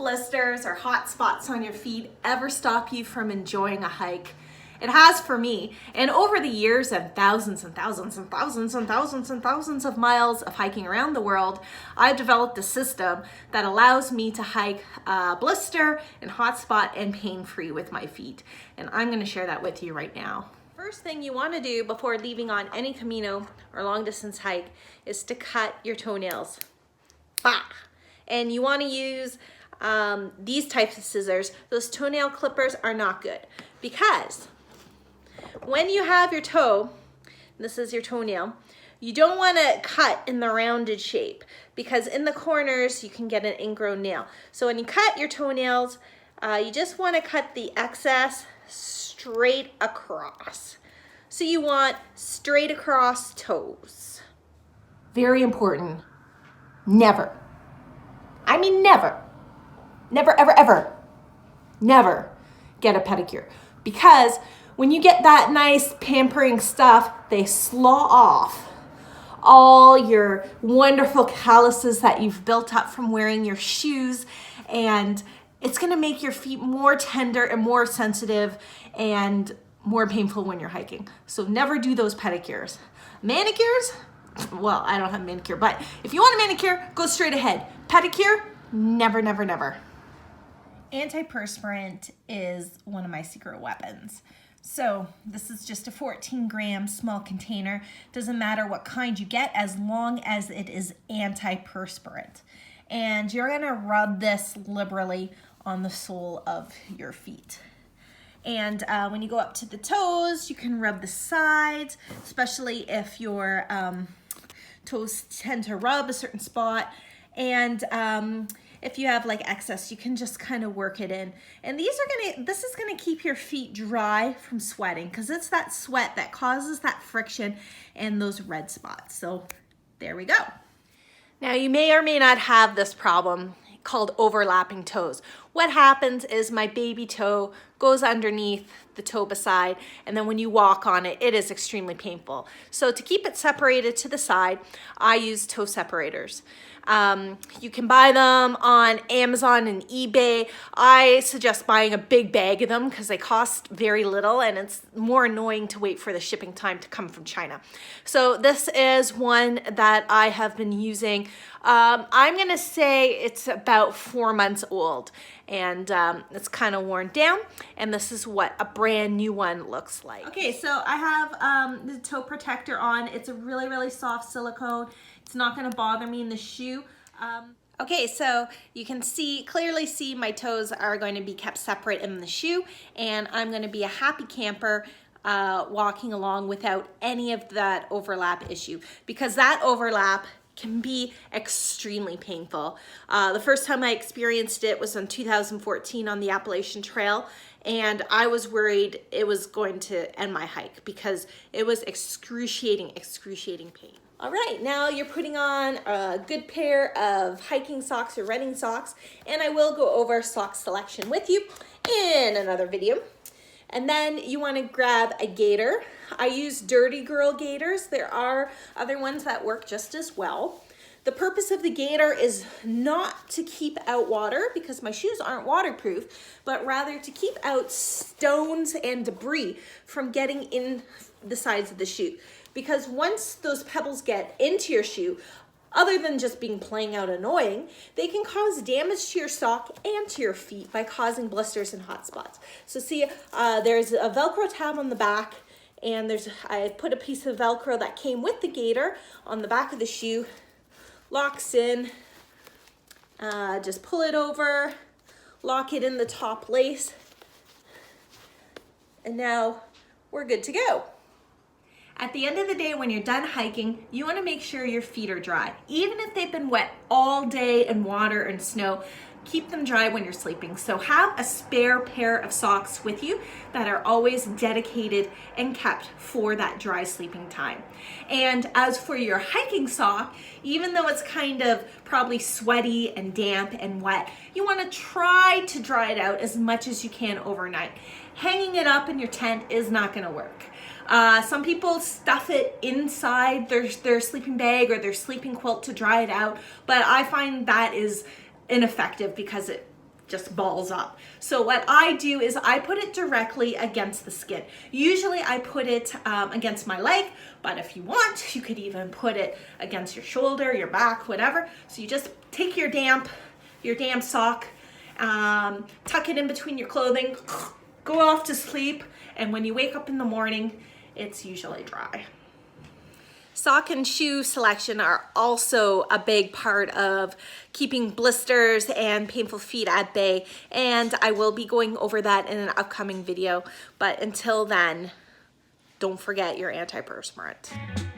blisters or hot spots on your feet ever stop you from enjoying a hike? It has for me. And over the years of thousands and thousands and thousands and thousands and thousands of miles of hiking around the world, I've developed a system that allows me to hike blister and hot spot and pain-free with my feet. And I'm gonna share that with you right now. First thing you want to do before leaving on any Camino or long distance hike is to cut your toenails. Bah! And you want to use these types of scissors. Those toenail clippers are not good because when you have your toe, this is your toenail, you don't want to cut in the rounded shape because in the corners you can get an ingrown nail. So when you cut your toenails, you just want to cut the excess straight across. So you want straight across toes. Very important. Never. I mean never. Never, ever, ever. Never get a pedicure. Because when you get that nice pampering stuff, they slaw off all your wonderful calluses that you've built up from wearing your shoes, and it's gonna make your feet more tender and more sensitive and more painful when you're hiking. So never do those pedicures. Manicures? Well, I don't have a manicure, but if you want a manicure, go straight ahead. Pedicure? Never, never, never. Anti-perspirant is one of my secret weapons. So this is just a 14-gram small container. Doesn't matter what kind you get as long as it is anti-perspirant. And you're gonna rub this liberally on the sole of your feet. And when you go up to the toes, you can rub the sides, especially if your toes tend to rub a certain spot. And if you have like excess, you can just kind of work it in. And this is gonna keep your feet dry from sweating because it's that sweat that causes that friction and those red spots. So there we go. Now you may or may not have this problem called overlapping toes. What happens is my baby toe goes underneath the toe beside, and then when you walk on it, it is extremely painful. So to keep it separated to the side, I use toe separators. You can buy them on Amazon and eBay. I suggest buying a big bag of them because they cost very little and it's more annoying to wait for the shipping time to come from China. So this is one that I have been using. I'm gonna say it's about 4 months old and it's kind of worn down, and this is what a brand new one looks like. Okay, so I have the toe protector on. It's a really, really soft silicone. It's not gonna bother me in the shoe. Okay, so you can clearly see my toes are going to be kept separate in the shoe, and I'm gonna be a happy camper walking along without any of that overlap issue, because that overlap can be extremely painful. The first time I experienced it was in 2014 on the Appalachian Trail, and I was worried it was going to end my hike because it was excruciating pain. All right, now you're putting on a good pair of hiking socks or running socks, and I will go over sock selection with you in another video. And then you want to grab a gaiter. I use Dirty Girl gaiters. There are other ones that work just as well. The purpose of the gaiter is not to keep out water because my shoes aren't waterproof, but rather to keep out stones and debris from getting in the sides of the shoe. Because once those pebbles get into your shoe, other than just being playing out annoying, they can cause damage to your sock and to your feet by causing blisters and hot spots. So see, there's a Velcro tab on the back, and I put a piece of Velcro that came with the gaiter on the back of the shoe, locks in, just pull it over, lock it in the top lace, and now we're good to go. At the end of the day, when you're done hiking, you want to make sure your feet are dry. Even if they've been wet all day in water and snow, keep them dry when you're sleeping. So have a spare pair of socks with you that are always dedicated and kept for that dry sleeping time. And as for your hiking sock, even though it's kind of probably sweaty and damp and wet, you want to try to dry it out as much as you can overnight. Hanging it up in your tent is not going to work. Some people stuff it inside their sleeping bag or their sleeping quilt to dry it out, but I find that is ineffective because it just balls up. So what I do is I put it directly against the skin. Usually I put it against my leg, but if you want, you could even put it against your shoulder, your back, whatever. So you just take your damp sock, tuck it in between your clothing, go off to sleep, and when you wake up in the morning, it's usually dry. Sock and shoe selection are also a big part of keeping blisters and painful feet at bay, and I will be going over that in an upcoming video. But until then, don't forget your antiperspirant.